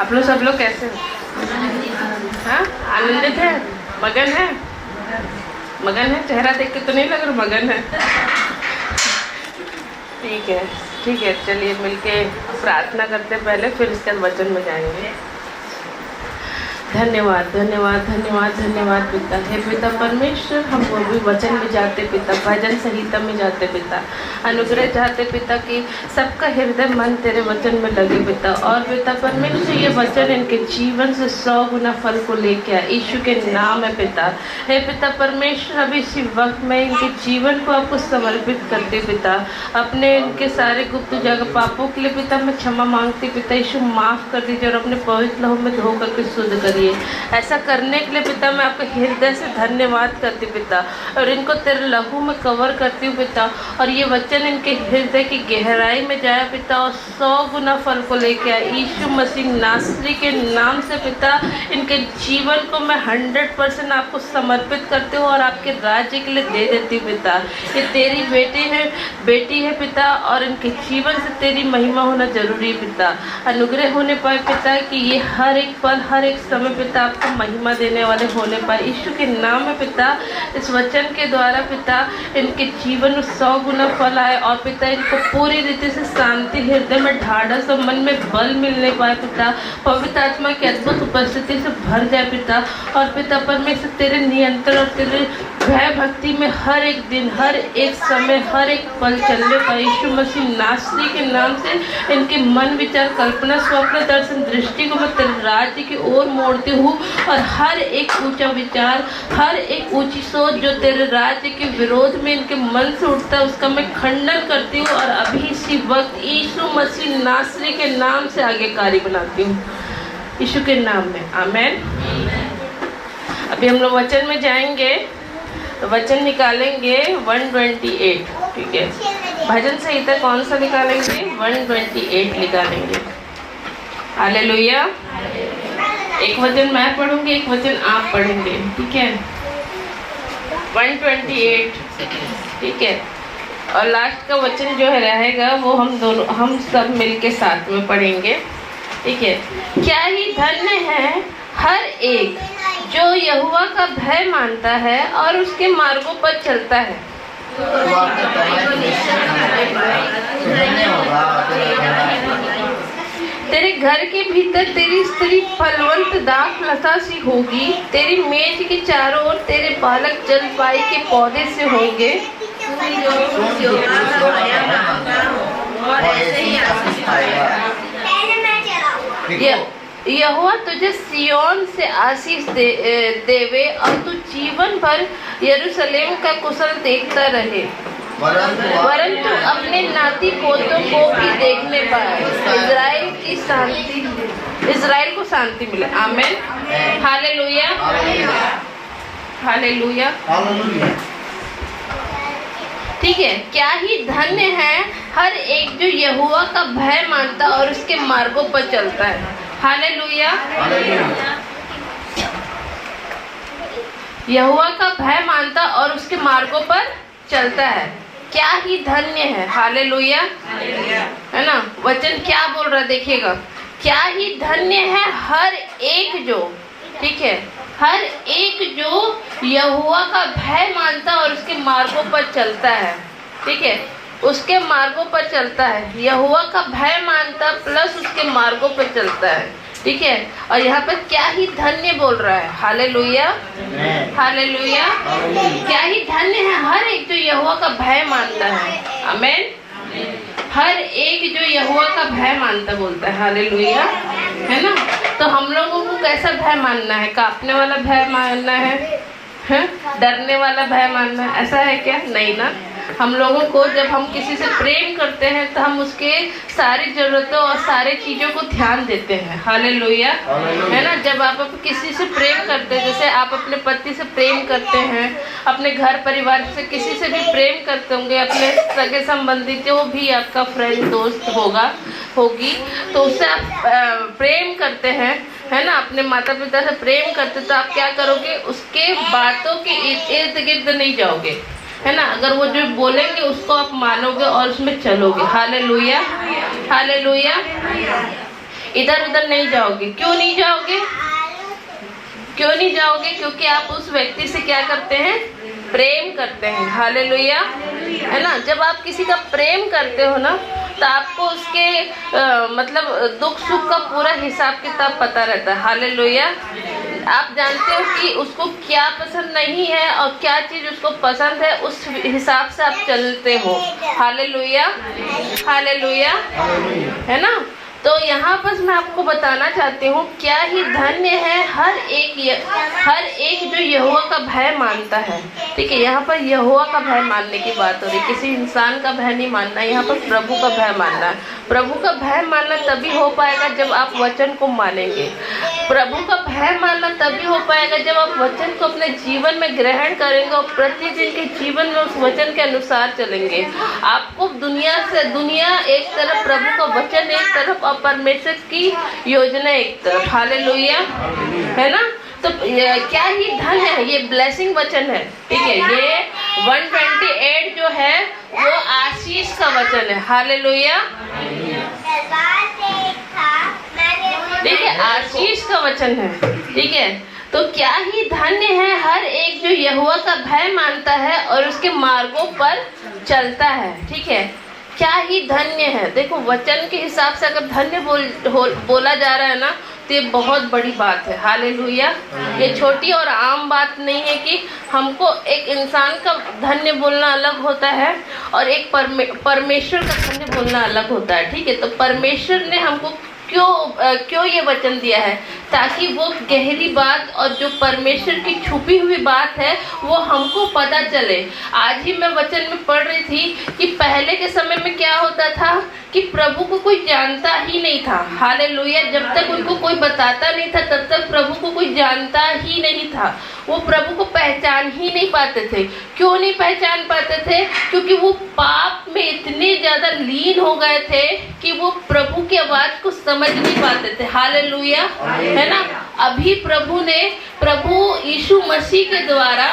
आप लोग सब लोग कैसे हो? हाँ, आनंदित है, मगन है, मगन है। चेहरा देख के तो नहीं लग रहा मगन है। ठीक है, ठीक है, चलिए मिलके प्रार्थना करते हैं पहले, फिर इसके बाद वचन में जाएंगे। धन्यवाद धन्यवाद धन्यवाद धन्यवाद पिता। हे पिता परमेश्वर, हम वो भी वचन में जाते पिता, भजन संहिता में जाते पिता, अनुग्रह चाहते पिता कि सबका हृदय मन तेरे वचन में लगे पिता। और पिता परमेश्वर, ये वचन इनके जीवन से 100 गुना फल को लेके आए यीशु के नाम है पिता। हे पिता परमेश्वर, अभी इसी वक्त में इनके जीवन को आपको समर्पित करते पिता, अपने इनके सारे गुप्त जगह पापों के लिए पिता मैं क्षमा मांगती पिता। यीशु माफ़ कर दीजिए और अपने पवित्र लहू में धो करके शुद्ध करिए। ऐसा करने के लिए पिता मैं आपके हृदय से धन्यवाद करती पिता, और इनको तेरे लहू में कवर करती हूँ पिता, और ये वचन इनके हृदय की गहराई में जाए पिता, और 100 गुना फल को लेके आए यीशु मसीह नासरी के नाम से पिता। इनके जीवन को मैं 100% आपको समर्पित करती हूँ और आपके राज्य के लिए दे देती हूँ पिता। ये तेरी बेटी है पिता, और इनके जीवन से तेरी महिमा होना जरूरी है पिता। अनुग्रह होने पाए पिता कि ये हर एक पल हर एक समय पिता आपको महिमा देने वाले होने पाए यीशु के नाम में पिता। इस वचन के द्वारा पिता इनके जीवन में 100 गुना फल आए, और पिता इनको पूरी रीति से शांति, हृदय में ढाढ़स और मन में बल मिलने पाए पिता। पवित्र आत्मा की अद्भुत उपस्थिति से भर जाए पिता, और पिता परमेश्वर तेरे नियंत्रण और तेरे भय भक्ति में हर एक दिन हर एक समय हर एक पल चलने पाए यीशु मसीह नासरी के नाम से। इनके मन विचार कल्पना स्वप्न दर्शन दृष्टि को मैं तेरे राज्य की ओर मोड़ती हूँ, और हर एक ऊंचा विचार हर एक ऊंची सोच जो तेरे राज्य के विरोध में इनके मन से उठता है उसका मैं खंडन करती हूँ, और अभी इसी वक्त यीशु मसीह नासरी के नाम से आज्ञाकारी बनाती हूँ यीशु के नाम में, आमेन। अभी हम लोग वचन में जाएंगे, तो वचन निकालेंगे 128, ठीक है। भजन संहिता कौन सा निकालेंगे? 128 निकालेंगे। हालेलुया। एक वचन मैं पढ़ूंगी, एक वचन आप पढ़ेंगे, ठीक है। 128, ठीक है। और लास्ट का वचन जो है रहेगा वो हम सब मिलके साथ में पढ़ेंगे, ठीक है। क्या ही धन्य है हर एक जो यहोवा का भय मानता है और उसके मार्गों पर चलता है। तेरे घर के भीतर तेरी स्त्री फलवंत दाख लता सी होगी, तेरी मेज के चारों ओर तेरे बालक जलपाई के पौधे से होंगे। यहोवा तुझे सियोन से आशीष देवे, और तू जीवन भर यरूशलेम का कुशल देखता रहे, वरंतु अपने नाती पोतों को भी देखने पाए। इज़राइल को शांति मिले, आमेन। Hallelujah hallelujah. ठीक है। क्या ही धन्य है हर एक जो यहोवा का भय मानता और उसके मार्गों पर चलता है। हालेलुया। यहोवा का भय मानता और उसके मार्गों पर चलता है, क्या ही धन्य है। हालेलुया, है ना। वचन क्या बोल रहा है देखिएगा, क्या ही धन्य है हर एक जो, ठीक है, हर एक जो यहोवा का भय मानता और उसके मार्गों पर चलता है, ठीक है, उसके मार्गों पर चलता है। यहोवा का भय मानता प्लस उसके मार्गों पर चलता है, ठीक है। और यहाँ पर क्या ही धन्य बोल रहा है। Hallelujah hallelujah. क्या ही धन्य है हर एक जो यहोवा का भय मानता है, आमेन। हर एक जो यहोवा का भय मानता बोलता है, हालेलुया, है ना। तो हम लोगों को कैसा भय मानना है? कांपने वाला भय मानना है, डरने वाला भय मानना है, ऐसा है क्या? नहीं ना। हम लोगों को जब हम किसी से प्रेम करते हैं तो हम उसके सारी जरूरतों और सारे चीज़ों को ध्यान देते हैं। हालेलुया, है ना। जब आप किसी से प्रेम करते हैं, जैसे आप अपने पति से प्रेम करते हैं, अपने घर परिवार से किसी से भी प्रेम करते होंगे, अपने सगे संबंधी जो भी आपका फ्रेंड दोस्त होगी, तो उससे आप प्रेम करते हैं, है ना। अपने माता पिता से प्रेम करते तो आप क्या करोगे? उसके बातों के इर्द गिर्द नहीं जाओगे, है ना। अगर वो जो बोलेंगे उसको आप मानोगे और उसमें चलोगे। Hallelujah hallelujah. इधर उधर नहीं जाओगे। क्यों नहीं जाओगे? क्यों नहीं जाओगे? क्योंकि आप उस व्यक्ति से क्या करते हैं? प्रेम करते हैं। हालेलुया, है ना। जब आप किसी का प्रेम करते हो ना, तो आपको उसके मतलब दुख सुख का पूरा हिसाब किताब पता रहता है। हालेलुया। आप जानते हो कि उसको क्या पसंद नहीं है और क्या चीज उसको पसंद है, उस हिसाब से आप चलते हो। हालेलुया, हालेलुया, है ना। तो यहाँ पर मैं आपको बताना चाहती हूँ, क्या ही धन्य है हर एक जो यहोवा का भय मानता है। ठीक है, यहाँ पर यहोवा का भय मानने की बात हो रही, किसी इंसान का भय नहीं मानना, यहाँ पर प्रभु का भय मानना है। प्रभु का भय मानना तभी हो पाएगा जब आप वचन को मानेंगे। प्रभु का भय मानना तभी हो पाएगा जब आप वचन को अपने जीवन में ग्रहण करेंगे और प्रतिदिन के जीवन में उस वचन के अनुसार चलेंगे। आपको दुनिया एक तरफ, प्रभु का वचन एक तरफ और परमेश्वर की योजना एक तरफ। हालेलुया, है ना। तो क्या ही धन्य है, ये ब्लेसिंग वचन है। ठीक है, ये 128 जो है वो आशीष का वचन है। हालेलुया, ठीक है, आशीष का वचन है। ठीक है, तो क्या ही धन्य है हर एक जो यहोवा का भय मानता है और उसके मार्गों पर चलता है। ठीक है, क्या ही धन्य है। देखो, वचन के हिसाब से अगर धन्य बोला जा रहा है ना, तो ये बहुत बड़ी बात है। हालेलुया, ये छोटी और आम बात नहीं है कि हमको एक इंसान का धन्य बोलना अलग होता है और एक परमेश्वर का धन्य बोलना अलग होता है। ठीक है, तो परमेश्वर ने हमको क्यों ये वचन दिया है, ताकि वो गहरी बात और जो परमेश्वर की छुपी हुई बात है वो हमको पता चले। आज ही मैं वचन में पढ़ रही थी कि पहले के समय में क्या होता था कि प्रभु को कोई जानता ही नहीं था। हालेलुया, जब तक उनको कोई बताता नहीं था तब तक प्रभु को कोई जानता ही नहीं था। वो प्रभु को पहचान ही नहीं पाते थे। क्यों नहीं पहचान पाते थे? क्योंकि वो पाप में इतने ज्यादा लीन हो गए थे कि वो प्रभु की आवाज को समझ नहीं पाते थे। हालेलुया, है ना। अभी प्रभु यीशु मसीह के द्वारा,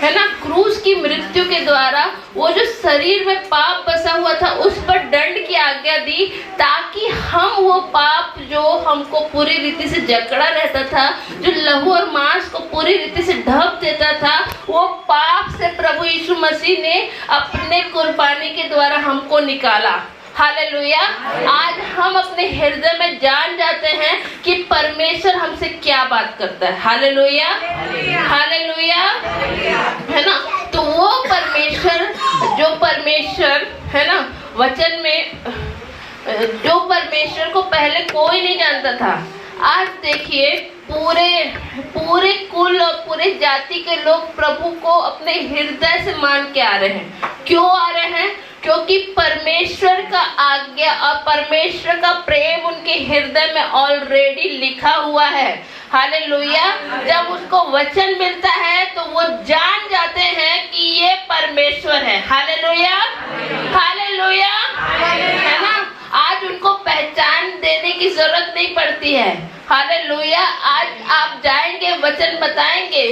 है ना, क्रूस की मृत्यु के द्वारा वो जो शरीर में पाप बसा हुआ था उस पर दंड की आज्ञा दी, ताकि हम वो पाप जो हमको पूरी रीति से जकड़ा रहता था, जो लहू और मांस को पूरी रीति से ढक देता था, वो पाप से प्रभु यीशु मसीह ने अपने कुर्बानी के द्वारा हमको निकाला। हालेलुया, आज हम अपने हृदय में जान जाते हैं कि परमेश्वर हमसे क्या बात करता है। हालेलुया, हालेलुया, है ना। तो वो परमेश्वर है ना, वचन में जो परमेश्वर को पहले कोई नहीं जानता था, आज देखिए पूरे कुल और पूरे जाति के लोग प्रभु को अपने हृदय से मान के आ रहे हैं। क्यों आ रहे हैं? क्योंकि परमेश्वर का आज्ञा और परमेश्वर का प्रेम उनके हृदय में ऑलरेडी लिखा हुआ है। हालेलुया, जब उसको वचन मिलता है तो वो जान जाते हैं कि ये परमेश्वर है। हालेलुया, हालेलुया, है ना। आज उनको पहचान देने की जरूरत नहीं पड़ती है। हालेलुया, आज आप जाएंगे, वचन बताएंगे,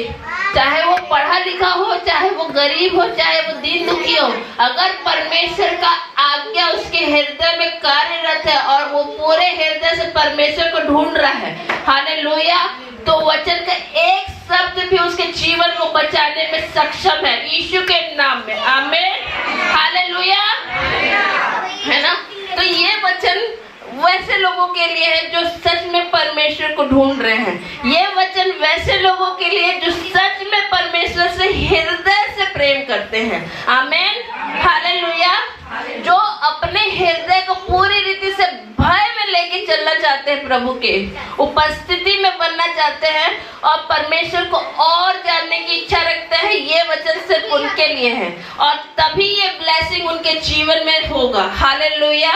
चाहे वो पढ़ा लिखा हो, चाहे वो गरीब हो, चाहे वो दीन दुखी हो, अगर परमेश्वर का आज्ञा उसके हृदय में कार्यरत है और वो पूरे हृदय से परमेश्वर को ढूंढ रहा है, हालेलुया, तो वचन का एक शब्द भी उसके जीवन को बचाने में सक्षम है, यीशु के नाम में। आमीन, हालेलुया, है ना। तो ये वचन वैसे लोगों के लिए है जो सच में परमेश्वर को ढूंढ रहे हैं। ये वचन वैसे लोगों के लिए जो सच में परमेश्वर से हृदय से प्रेम करते हैं। आमीन, हालेलुया, जो अपने हृदय को पूरी रीति से भय में लेके चलना चाहते हैं, प्रभु के उपस्थिति में बनना चाहते हैं और परमेश्वर को और जानने की इच्छा रखते हैं। ये वचन सिर्फ उनके लिए है और तभी ये ब्लेसिंग उनके जीवन में होगा। हालेलुया,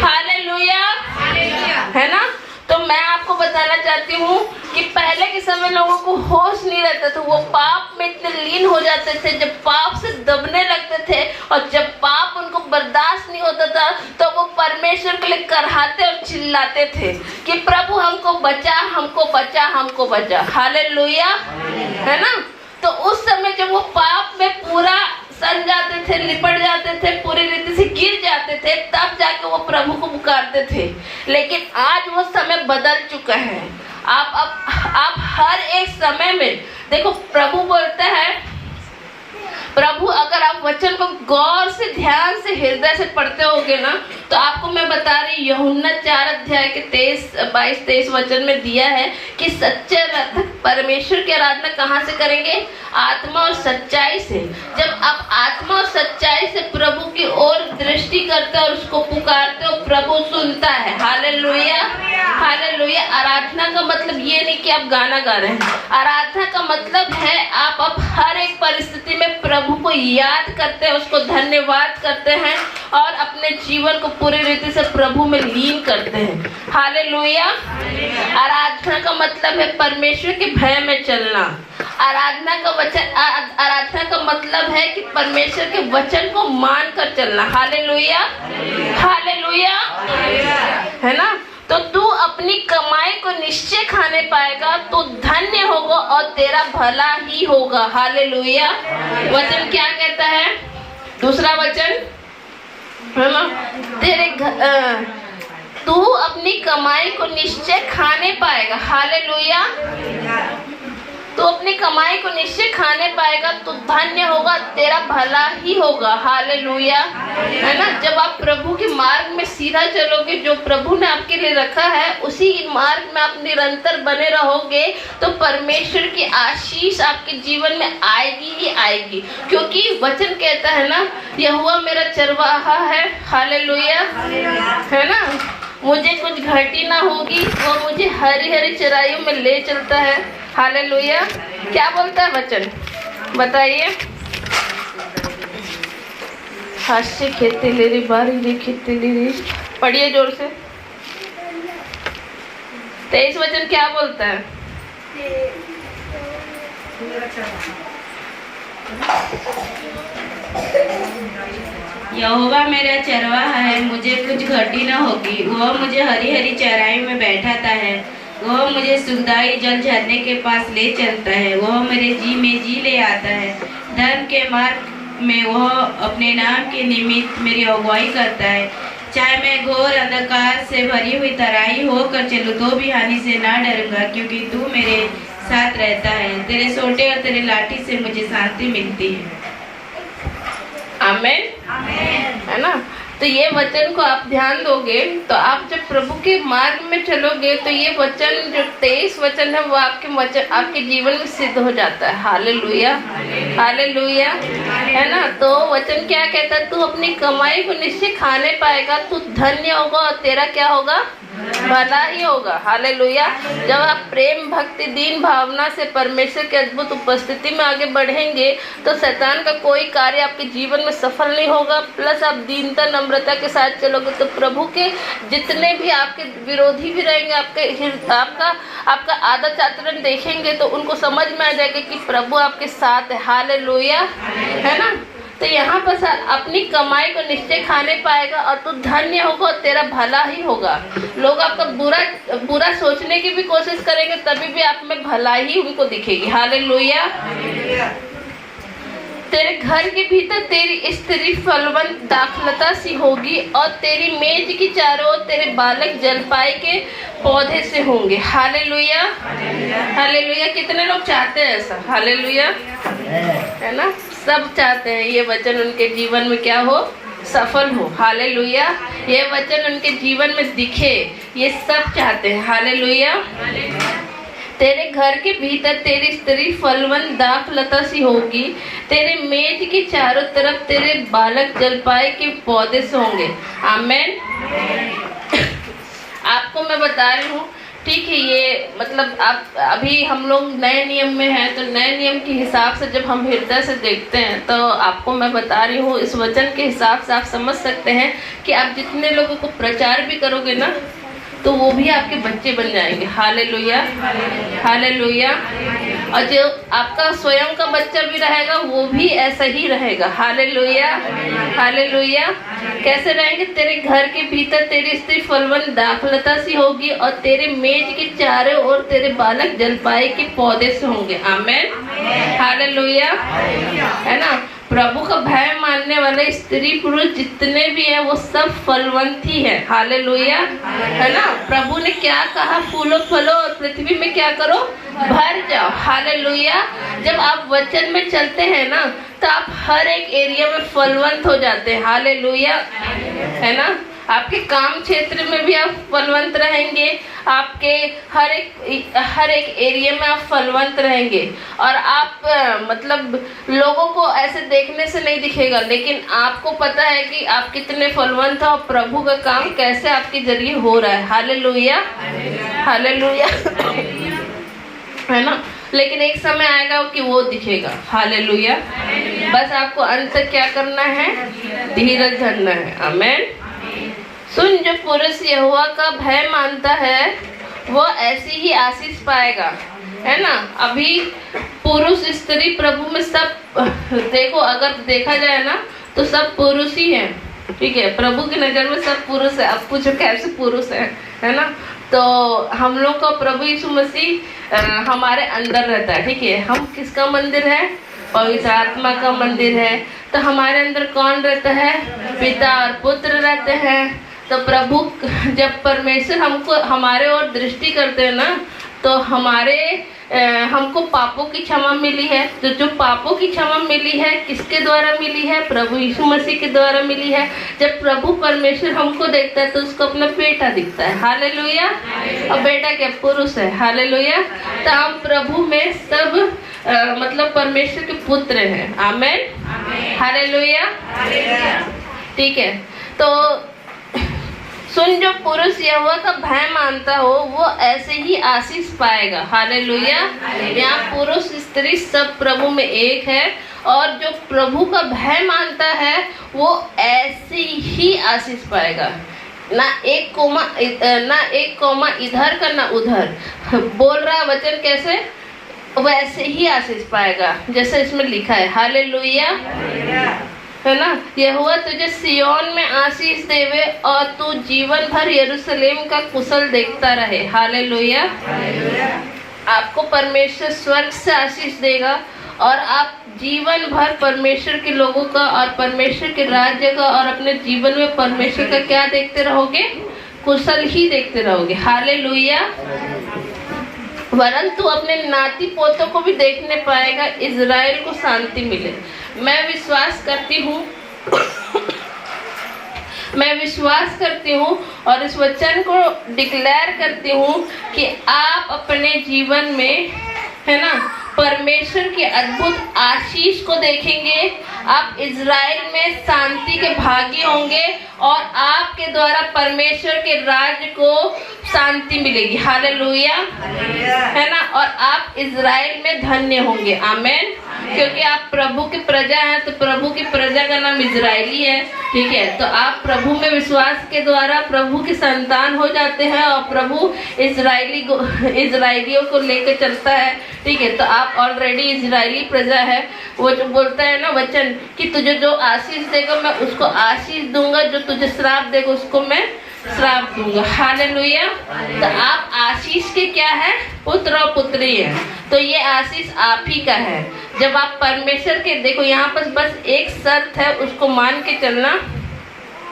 हालेलुया, है ना। तो मैं आपको बताना चाहती हूँ कि पहले के समय लोगों को होश नहीं रहता था, वो पाप में इतने लीन हो जाते थे, जब पाप से दबने लगते थे और जब पाप उनको बर्दाश्त नहीं होता था तो वो परमेश्वर के लिए कराहते और चिल्लाते थे कि प्रभु हमको बचा, हमको बचा, हमको बचा। हालेलुया, है ना। तो उस समय जब वो पाप में पूरा सन जाते थे, लिपट जाते थे, पूरी रीति से गिर जाते थे, तब जाके वो प्रभु को पुकारते थे। लेकिन आज वो समय बदल चुका है। आप हर एक समय में देखो, प्रभु बोलता है, प्रभु अगर आप वचन को गौर से, ध्यान से, हृदय से पढ़ते होगे ना, तो आपको मैं बता रही, यूहन्ना 4 अध्याय के 22-23 वचन में दिया है कि सच्चे आराधक परमेश्वर की आराधना कहाँ से करेंगे? आत्मा और सच्चाई से। जब आप आत्मा और सच्चाई से प्रभु की ओर दृष्टि करते हो और उसको पुकारते हो, प्रभु सुनता है। Hallelujah, hallelujah. आराधना का मतलब ये नहीं कि आप गाना गा रहे हैं। आराधना का मतलब है आप हर एक परिस्थिति में प्रभु को याद करते हैं, उसको धन्यवाद करते हैं और अपने जीवन को पूरी रीति से प्रभु में लीन करते हैं। हालेलुया। आराधना का मतलब है परमेश्वर के भय में चलना। आराधना का मतलब है कि परमेश्वर के वचन को मान कर चलना। हालेलुया, हालेलुया, है ना। तो तू अपनी कमाई को निश्चय खाने पाएगा, तो धन्य होगा और तेरा भला ही होगा। हालेलुया। वचन क्या कहता है? दूसरा वचन है ना, तू अपनी कमाई को निश्चय खाने पाएगा। हालेलुया। तो अपनी कमाई को निश्चय खाने पाएगा, तो धन्य होगा, तेरा भला ही होगा। हालेलुया, है ना। जब आप प्रभु के मार्ग में सीधा चलोगे, जो प्रभु ने आपके लिए रखा है, उसी मार्ग में आप निरंतर बने रहोगे, तो परमेश्वर की आशीष आपके जीवन में आएगी ही आएगी। क्योंकि वचन कहता है ना, यहोवा मेरा चरवाहा है। हालेलुया, है ना। मुझे कुछ घटी ना होगी, वो मुझे हरी हरी चराइयों में ले चलता है। हालेलुया। क्या बोलता है वचन? बताइए। हास्य खेती ले रही, बारी रे खेती ले रही। पढ़िए जोर से। 23 वचन क्या बोलता है? यहोवा मेरा चरवाहा है, मुझे कुछ घटी न होगी। वह मुझे हरी हरी चराई में बैठाता है, वह मुझे सुखदायी जल झरने के पास ले चलता है। वह मेरे जी में जी ले आता है। धर्म के मार्ग में वह अपने नाम के निमित्त मेरी अगुवाई करता है। चाहे मैं घोर अंधकार से भरी हुई तराई होकर चलूं, तो भी हानि से ना डरूंगा, क्योंकि तू मेरे साथ रहता है। तेरे सोटे और तेरे लाठी से मुझे शांति मिलती है। आमेन, है ना। तो ये वचन को आप ध्यान दोगे, तो आप जब प्रभु के मार्ग में चलोगे, तो ये वचन जो 23 वचन है, वो आपके जीवन में सिद्ध हो जाता है। हालेलुया, हालेलुया, है ना। तो वचन क्या कहता है? तू अपनी कमाई को निश्चय खाने पाएगा, तू धन्य होगा और तेरा क्या होगा? भला ही होगा। हालेलुया। जब आप प्रेम, भक्ति, दीन भावना से परमेश्वर की अद्भुत उपस्थिति में आगे बढ़ेंगे, तो शैतान का कोई कार्य आपके जीवन में सफल नहीं होगा। प्लस आप दीनता, नम्रता के साथ चलोगे, तो प्रभु के जितने भी आपके विरोधी भी रहेंगे, आपका आदत आचरण देखेंगे, तो उनको समझ में आ जाएगा कि प्रभु आपके साथ है। हालेलुया, है ना। तो यहाँ पर अपनी कमाई को निश्चय खाने पाएगा और तू धन्य होगा और तेरा भला ही होगा। लोग आपका बुरा सोचने की भी कोशिश करेंगे, तभी भी आप में भला ही उनको दिखेगी। हालेलुया। तेरे घर के भीतर तेरी स्त्री फलवंत दाखलता सी होगी और तेरी मेज की चारों ओर तेरे बालक जलपाई के पौधे से होंगे। Hallelujah, hallelujah. कितने लोग चाहते हैं ऐसा? हालेलुया, है ना। सब चाहते हैं ये वचन उनके जीवन में क्या हो? सफल हो। हालेलुया। ये वचन उनके जीवन में दिखे, ये सब चाहते हैं। हालेलुया। तेरे घर के भीतर तेरी स्त्री फलवंत दाखलता सी होगी, तेरे मेज की चारों तरफ तेरे बालक जलपाई के पौधे से होंगे। आमेन। आपको मैं बता रही हूँ, ठीक है, ये मतलब आप अभी हम लोग नए नियम में हैं, तो नए नियम के हिसाब से जब हम हृदय से देखते हैं, तो आपको मैं बता रही हूँ, इस वचन के हिसाब से आप समझ सकते हैं कि आप जितने लोगों को प्रचार भी करोगे ना, तो वो भी आपके बच्चे बन जाएंगे। Hallelujah, hallelujah. और जो आपका स्वयं का बच्चा भी रहेगा, वो भी ऐसा ही रहेगा। Hallelujah, hallelujah. कैसे रहेंगे? तेरे घर के भीतर तेरी स्त्री फलवंत दाखलता सी होगी और तेरे मेज के चारों ओर तेरे बालक जलपाई के पौधे से होंगे। आमेन, हालेलुया, है ना। प्रभु का भय मानने वाले स्त्री पुरुष जितने भी हैं वो सब फलवंत ही है। हालेलुया, है ना। प्रभु ने क्या कहा, फूलो फलो और पृथ्वी में क्या करो, भर जाओ। हालेलुया। जब आप वचन में चलते हैं ना तो आप हर एक एरिया में फलवंत हो जाते हैं। हालेलुया, है ना। आपके काम क्षेत्र में भी आप फलवंत रहेंगे, आपके हर एक एरिया में आप फलवंत रहेंगे। और आप मतलब लोगों को ऐसे देखने से नहीं दिखेगा, लेकिन आपको पता है कि आप कितने फलवंत हो और प्रभु का काम कैसे आपके जरिए हो रहा है। हालेलुया, हालेलुया, है ना। लेकिन एक समय आएगा कि वो दिखेगा। हालेलुया। बस आपको अंत तक क्या करना है, धीरज धरना है। आमीन। सुन, जो पुरुष यहोवा का भय मानता है वो ऐसी ही आशीष पाएगा, है ना। अभी पुरुष स्त्री प्रभु में सब देखो, अगर देखा जाए ना तो सब पुरुष ही हैं, ठीक है। प्रभु की नजर में सब पुरुष है। अब पूछो कैसे पुरुष है ना। तो हम लोग का प्रभु यीशु मसीह हमारे अंदर रहता है, ठीक है। हम किसका मंदिर है, पवित्र आत्मा का मंदिर है। तो हमारे अंदर कौन रहता है, पिता और पुत्र रहते हैं। तो प्रभु, जब परमेश्वर हमको हमारे ओर दृष्टि करते हैं ना तो हमको पापों की क्षमा मिली है। तो जो पापों की क्षमा मिली है किसके द्वारा मिली है, प्रभु यीशु मसीह के द्वारा मिली है। जब प्रभु परमेश्वर हमको देखता है तो उसको अपना बेटा दिखता है। हालेलुया। और बेटा क्या, पुरुष है। हालेलुया। तो हम प्रभु में सब मतलब परमेश्वर के पुत्र हैं। आमीन, हालेलुया, ठीक है। तो सुन, जो पुरुष यहोवा का भय मानता हो वो ऐसे ही आशीष पाएगा। हालेलुया। यहाँ पुरुष स्त्री सब प्रभु में एक है, और जो प्रभु का भय मानता है वो ऐसे ही आशीष पाएगा। ना एक कोमा इधर का ना उधर, बोल रहा वचन कैसे, वैसे ही आशीष पाएगा जैसे इसमें लिखा है। हालेलुया, है ना। यहोवा तुझे सियोन में आशीष देवे और तू जीवन भर यरूशलेम का कुशल देखता रहे। हालेलुया। आपको परमेश्वर स्वर्ग से आशीष देगा और आप जीवन भर परमेश्वर के लोगों का और परमेश्वर के राज्य का और अपने जीवन में परमेश्वर का क्या देखते रहोगे, कुशल ही देखते रहोगे। हालेलुया। वरन तू अपने नाती पोतों को भी देखने पाएगा, इज़राइल को शांति मिले। मैं विश्वास करती हूँ और इस वचन को डिक्लेयर करती हूँ कि आप अपने जीवन में, है ना, परमेश्वर के अद्भुत आशीष को देखेंगे। आप इज़राइल में शांति के भागी होंगे और आपके द्वारा परमेश्वर के राज्य को शांति मिलेगी। हालेलुया, है ना। और आप इज़राइल में धन्य होंगे। आमीन। क्योंकि आप प्रभु की प्रजा हैं, तो प्रभु की प्रजा का नाम इज़राइली है, ठीक है। तो आप प्रभु में विश्वास के द्वारा प्रभु की संतान हो जाते हैं और प्रभु इज़राइलियों को लेकर चलता है, ठीक है। तो आप ऑलरेडी इज़राइली प्रजा है। वो जो बोलता है ना वचन कि तुझे जो आशीष देगा मैं उसको आशीष दूंगा, जो तुझे श्राप देगा उसको मैं श्राप दूंगा। हालेलुया। तो आप आशीष के क्या है, पुत्र और पुत्री है। तो ये आशीष आप ही का है। जब आप परमेश्वर के, देखो यहाँ पर बस एक शर्त है, उसको मान के चलना,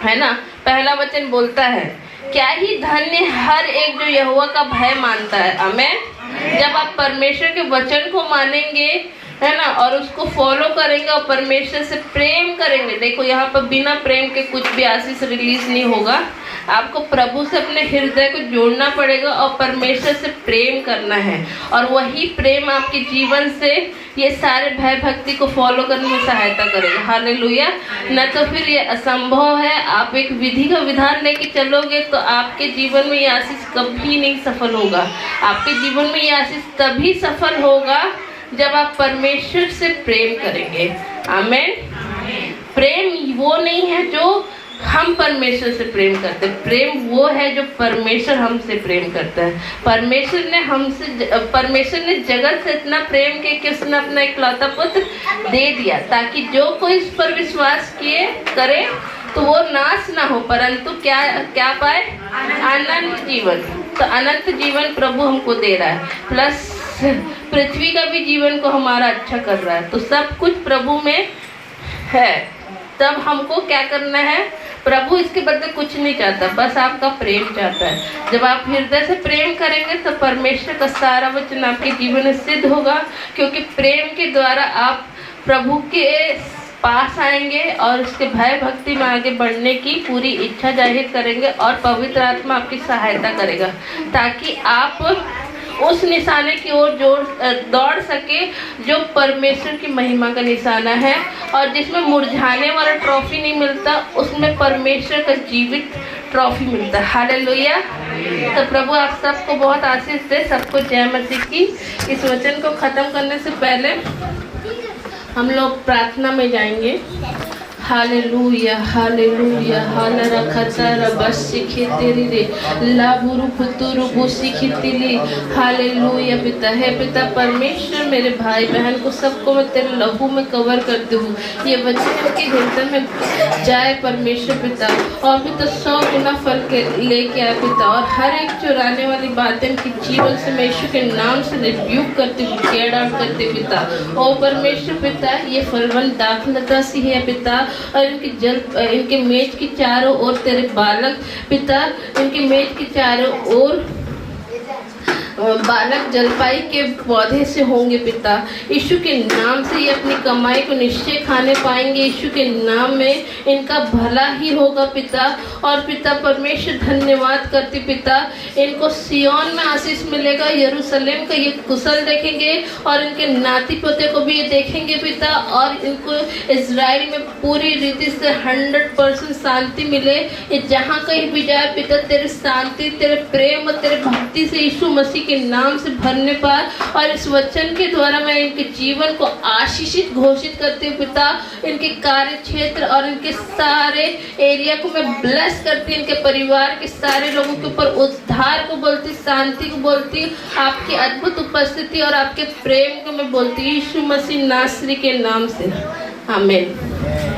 है ना। पहला वचन बोलता है, क्या ही धन्य हर एक जो यहोवा का भय मानता है। आमीन। जब आप परमेश्वर के वचन को मानेंगे, है ना, और उसको फॉलो करेंगे और परमेश्वर से प्रेम करेंगे। देखो यहाँ पर बिना प्रेम के कुछ भी आशीष रिलीज नहीं होगा। आपको प्रभु से अपने हृदय को जोड़ना पड़ेगा और परमेश्वर से प्रेम करना है, और वही प्रेम आपके जीवन से ये सारे भय भक्ति को फॉलो करने में सहायता करेगा। हालेलुया। न तो फिर ये असंभव है। आप एक विधि का विधान लेके चलोगे तो आपके जीवन में ये आशीष कभी नहीं सफल होगा। आपके जीवन में ये आशीष तभी सफल होगा जब आप परमेश्वर से प्रेम करेंगे। आमीन। प्रेम वो नहीं है जो हम परमेश्वर से प्रेम करते हैं, प्रेम वो है जो परमेश्वर हमसे प्रेम करता है। परमेश्वर ने जगत से इतना प्रेम किया कि उसने अपना इकलौता पुत्र दे दिया, ताकि जो कोई इस पर विश्वास किए करे तो वो नाश ना हो, परंतु क्या पाए, अनंत जीवन। तो अनंत जीवन प्रभु हमको दे रहा है, प्लस पृथ्वी का भी जीवन को हमारा अच्छा कर रहा है। तो सब कुछ प्रभु में है, तब हमको क्या करना है? प्रभु इसके बदले कुछ नहीं चाहता, बस आपका प्रेम चाहता है। जब आप हृदय से प्रेम करेंगे तो परमेश्वर का सारा वचन आपके जीवन में सिद्ध होगा, क्योंकि प्रेम के द्वारा आप प्रभु के पास आएंगे और उसके भय भक्ति में आगे बढ़ने की पूरी इच्छा जाहिर करेंगे और पवित्र आत्मा आपकी सहायता करेगा, ताकि आप उस निशाने की ओर दौड़ सके जो परमेश्वर की महिमा का निशाना है, और जिसमें मुरझाने वाला ट्रॉफी नहीं मिलता, उसमें परमेश्वर का जीवित ट्रॉफी मिलता है। हालेलुया। तो प्रभु आप सबको बहुत आशीष दे, सबको जय मसीह की। इस वचन को ख़त्म करने से पहले हम लोग प्रार्थना में जाएंगे। हालेलुया हालेलुया हालरा खतरा बस सीखे तेरी रे लाबुरु फुतुरु बुसी खितिली। हालेलुया पिता, है पिता परमेश्वर, मेरे भाई बहन को सबको मैं तेरे लहू में कवर करती हूँ। ये वचन के हृदय में जाए परमेश्वर पिता, और पिता 100 गुना फल के लेके आए पिता, और हर एक चुराने वाली बातें इनके जीवन से मैं यीशु के नाम से रिब्यूक करती हूँ, केयर आउट करती पिता। और परमेश्वर पिता, ये फलवन दाखलता सी है पिता, और इनके मेज की चारों ओर तेरे बालक पिता, इनके मेज की चारों ओर बालक जलपाई के पौधे से होंगे पिता। यीशु के नाम से ये अपनी कमाई को निश्चय खाने पाएंगे। यीशु के नाम में इनका भला ही होगा पिता। और पिता परमेश्वर धन्यवाद करती पिता, इनको सियोन में आशीष मिलेगा, यरूशलेम का ये कुशल देखेंगे, और इनके नाती पोते को भी ये देखेंगे पिता, और इनको इजराइल में पूरी रीति से 100% शांति मिले। ये जहाँ कहीं भी जाए पिता, तेरे शांति, तेरे प्रेम और तेरे भक्ति से यीशु मसीह के नाम से भरने पाए। और इस वचन के द्वारा मैं इनके जीवन को आशीषित घोषित करती हूँ पिता। इनके कार्य क्षेत्र और इनके सारे एरिया को मैं ब्लेस करती, इनके परिवार के सारे लोगों के ऊपर उद्धार को बोलती, शांति को बोलती, आपकी अद्भुत उपस्थिति और आपके प्रेम को मैं बोलती, यीशु मसीह नासरी के नाम से, आमीन।